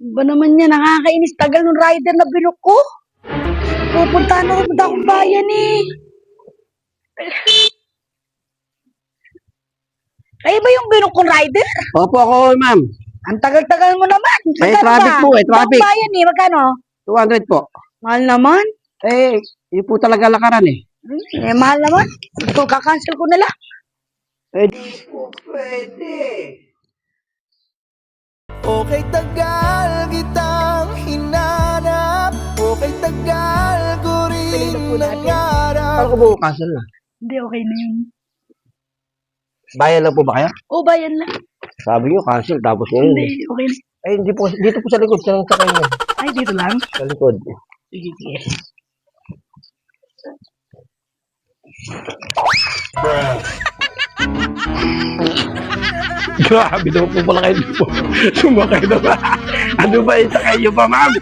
Ba naman yan, nakakainis. Tagal ng rider na binok ko. Pupunta akong bayan eh. Kayo ba yung binok kong rider? Opo ako, ma'am. Ang tagal-tagal mo naman. May Magkano traffic ba? po eh, traffic. Ibang bayan eh, magkano? 200 po. Mahal naman. Eh, yun po talaga lakaran eh. Mahal naman. Ito, kakancel ko na lang. Eh, di po pwede. Okay, tagal kitang hinanap. Okay, tagal ko rin nangarap. Paano ko po cancel na? Hindi, okay na yun. Bayan lang po ba kaya? O, bayan lang. Sabi niyo cancel tapos yun. Hindi, okay na. Eh, hindi po. Dito po sa likod. Sa kanya. Ay, dito lang. Sa likod. Sige, sige. Grabe daw po pala kayo po. Sumakay na ba? Ano ba yung sakay niyo pa, ma'am?